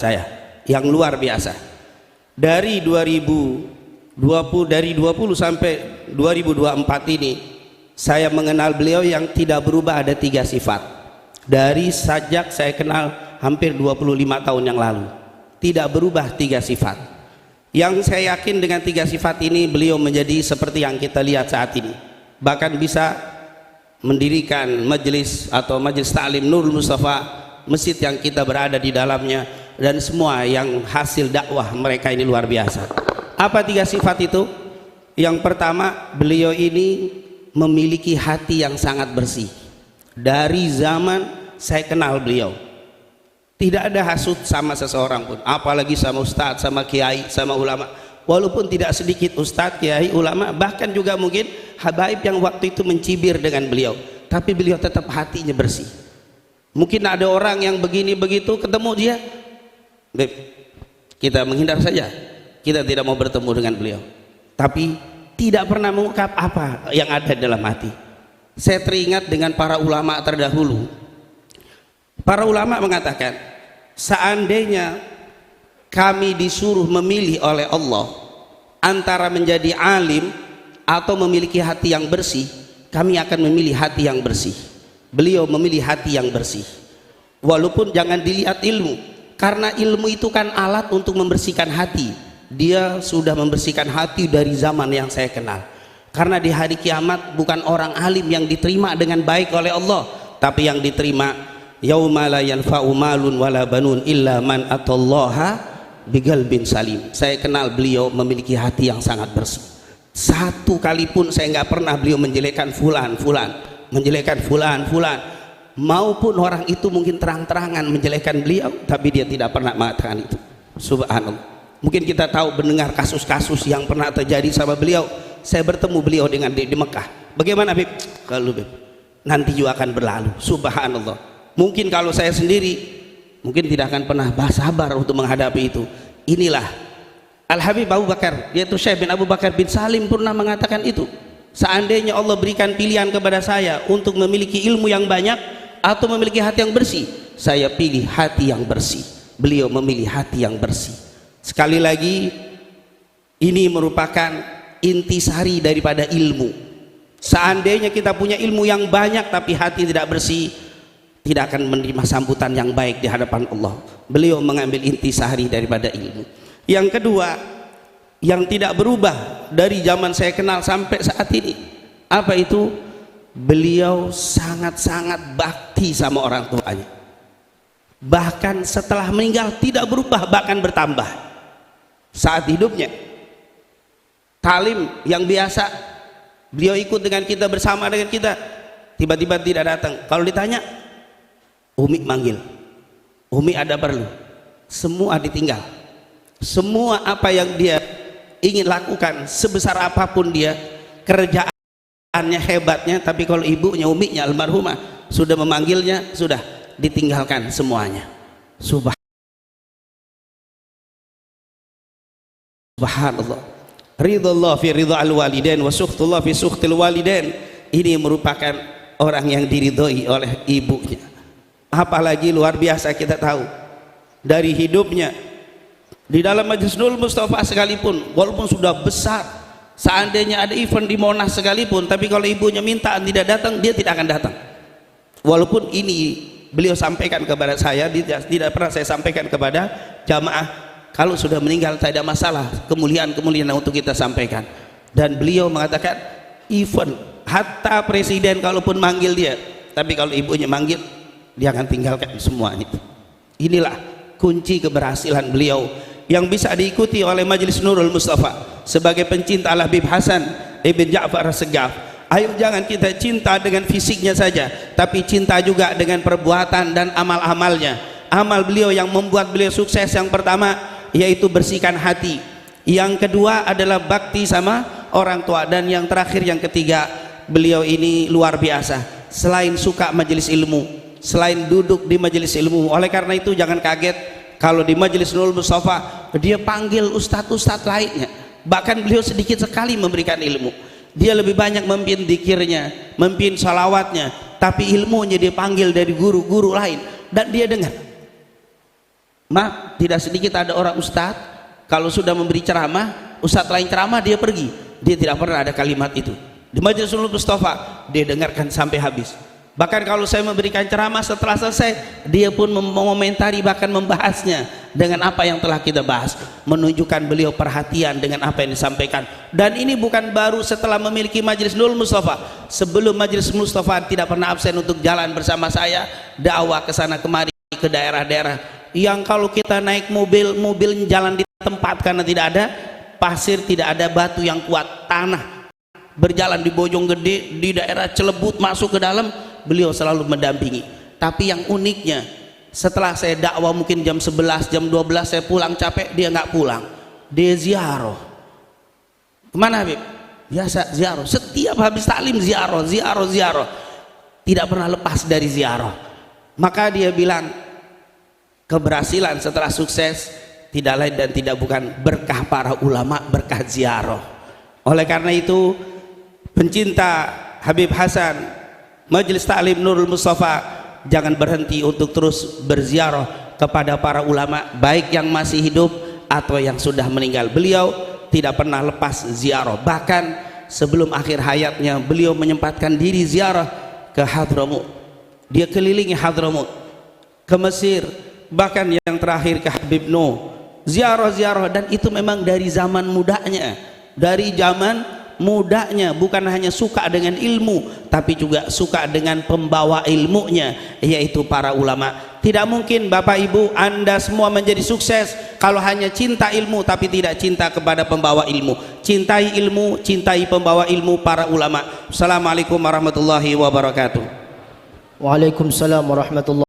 saya yang luar biasa. Dari 20 sampai 2024 ini saya mengenal beliau yang tidak berubah, ada 3 sifat. Dari sejak saya kenal hampir 25 tahun yang lalu, tidak berubah 3 sifat. Yang saya yakin dengan 3 sifat ini beliau menjadi seperti yang kita lihat saat ini, bahkan bisa mendirikan majelis atau majelis taklim Nurul Mustafa, masjid yang kita berada di dalamnya, dan semua yang hasil dakwah mereka ini luar biasa. Apa 3 sifat itu? Yang pertama, beliau ini memiliki hati yang sangat bersih. Dari zaman saya kenal beliau, tidak ada hasut sama seseorang pun, apalagi sama ustadz, sama kiai, sama ulama. Walaupun tidak sedikit ustadz, kiai, ulama, bahkan juga mungkin habaib yang waktu itu mencibir dengan beliau, tapi beliau tetap hatinya bersih. Mungkin ada orang yang begini begitu, ketemu dia, kita menghindar saja, kita tidak mau bertemu dengan beliau, tapi tidak pernah mengungkap apa yang ada dalam hati. Saya teringat dengan para ulama terdahulu. Para ulama mengatakan, seandainya kami disuruh memilih oleh Allah antara menjadi alim atau memiliki hati yang bersih, kami akan memilih hati yang bersih. Beliau memilih hati yang bersih. Walaupun jangan dilihat ilmu, karena ilmu itu kan alat untuk membersihkan hati. Dia sudah membersihkan hati dari zaman yang saya kenal. Karena di hari kiamat bukan orang alim yang diterima dengan baik oleh Allah, tapi yang diterima yauma la yanfa'u malun wala banun illa man atallaha biqalbin salim. Saya kenal beliau memiliki hati yang sangat bersih. Satu kali pun saya nggak pernah beliau menjelekkan fulan, menjelekkan fulan, maupun orang itu mungkin terang-terangan menjelekkan beliau, tapi dia tidak pernah mengatakan itu. Subhanallah. Mungkin kita tahu mendengar kasus-kasus yang pernah terjadi sama beliau. Saya bertemu beliau dengan di Mekah. Bagaimana Bib? Kalau Bib, nanti juga akan berlalu. Subhanallah. Mungkin kalau saya sendiri mungkin tidak akan pernah sabar untuk menghadapi itu. Inilah Al-Habib Abu Bakar, yaitu Syekh bin Abu Bakar bin Salim pernah mengatakan itu. Seandainya Allah berikan pilihan kepada saya untuk memiliki ilmu yang banyak atau memiliki hati yang bersih, saya pilih hati yang bersih. Beliau memilih hati yang bersih. Sekali lagi, ini merupakan intisari daripada ilmu. Seandainya kita punya ilmu yang banyak tapi hati tidak bersih, tidak akan menerima sambutan yang baik di hadapan Allah. Beliau mengambil intisari daripada ilmu. Yang kedua, yang tidak berubah dari zaman saya kenal sampai saat ini, apa itu? Beliau sangat-sangat bakti sama orang tuanya. Bahkan setelah meninggal tidak berubah, bahkan bertambah. Saat hidupnya talim yang biasa beliau ikut dengan kita, bersama dengan kita, tiba-tiba tidak datang. Kalau ditanya, Umi manggil, Umi ada perlu, semua ditinggal. Semua apa yang dia ingin lakukan, sebesar apapun dia, kerjaannya, hebatnya, tapi kalau ibunya, uminya almarhumah sudah memanggilnya, sudah ditinggalkan semuanya. Subhanallah. Ridallah fi ridha al-walidain wa sukhtullah fi sukhtil walidain. Ini merupakan orang yang diridhoi oleh ibunya. Apalagi luar biasa kita tahu dari hidupnya di dalam Majelis Nurul Mustafa sekalipun, walaupun sudah besar, seandainya ada event di Monas sekalipun, tapi kalau ibunya minta tidak datang, dia tidak akan datang. Walaupun ini beliau sampaikan kepada saya, tidak pernah saya sampaikan kepada jamaah. Kalau sudah meninggal tak ada masalah, kemuliaan-kemuliaan untuk kita sampaikan. Dan beliau mengatakan, even hatta presiden kalaupun manggil dia, tapi kalau ibunya manggil, dia akan tinggalkan semuanya. Inilah kunci keberhasilan beliau yang bisa diikuti oleh Majelis Nurul Mustafa sebagai pencinta Al-Habib Hasan Ibn Ja'far As-Segaf. Ayo jangan kita cinta dengan fisiknya saja, tapi cinta juga dengan perbuatan dan amal-amalnya. Amal beliau yang membuat beliau sukses, yang pertama yaitu bersihkan hati, yang kedua adalah bakti sama orang tua, dan yang terakhir, yang ketiga, beliau ini luar biasa. Selain suka majelis ilmu, selain duduk di majelis ilmu, oleh karena itu jangan kaget kalau di Majelis Nurul Mustafa dia panggil ustadz-ustadz lainnya. Bahkan beliau sedikit sekali memberikan ilmu. Dia lebih banyak memimpin dzikirnya, memimpin salawatnya, tapi ilmunya dia panggil dari guru-guru lain dan dia dengar. Maaf, tidak sedikit ada orang ustadz kalau sudah memberi ceramah, ustadz lain ceramah dia pergi, dia tidak pernah ada kalimat itu. Di Majelis Nurul Mustafa dia dengarkan sampai habis. Bahkan kalau saya memberikan ceramah, setelah selesai dia pun mengomentari, bahkan membahasnya dengan apa yang telah kita bahas, menunjukkan beliau perhatian dengan apa yang disampaikan. Dan ini bukan baru setelah memiliki Majelis Nurul Mustafa. Sebelum Majelis Mustafa tidak pernah absen untuk jalan bersama saya, dakwah ke sana kemari ke daerah-daerah yang kalau kita naik mobil jalan di tempat karena tidak ada pasir, tidak ada batu yang kuat, tanah. Berjalan di Bojonggede, di daerah Celebut, masuk ke dalam, beliau selalu mendampingi. Tapi yang uniknya, setelah saya dakwah mungkin jam 11, jam 12 saya pulang capek, dia nggak pulang, dia ziarah. Kemana Habib? Biasa ziarah, setiap habis taklim ziarah, tidak pernah lepas dari ziarah. Maka dia bilang, keberhasilan setelah sukses tidak lain dan tidak bukan berkah para ulama, berkah ziarah. Oleh karena itu, pencinta Habib Hasan, Majelis Ta'lim Nurul Mustafa, jangan berhenti untuk terus berziarah kepada para ulama, baik yang masih hidup atau yang sudah meninggal. Beliau tidak pernah lepas ziarah. Bahkan sebelum akhir hayatnya beliau menyempatkan diri ziarah ke Hadramut. Dia kelilingi Hadramut, ke Mesir, bahkan yang terakhir ke Habib Nuh. Ziarah-ziarah, dan itu memang dari zaman mudanya, bukan hanya suka dengan ilmu tapi juga suka dengan pembawa ilmunya, yaitu para ulama. Tidak mungkin Bapak Ibu Anda semua menjadi sukses kalau hanya cinta ilmu tapi tidak cinta kepada pembawa ilmu. Cintai ilmu, cintai pembawa ilmu, para ulama. Assalamualaikum warahmatullahi wabarakatuh. Waalaikumsalam warahmatullahi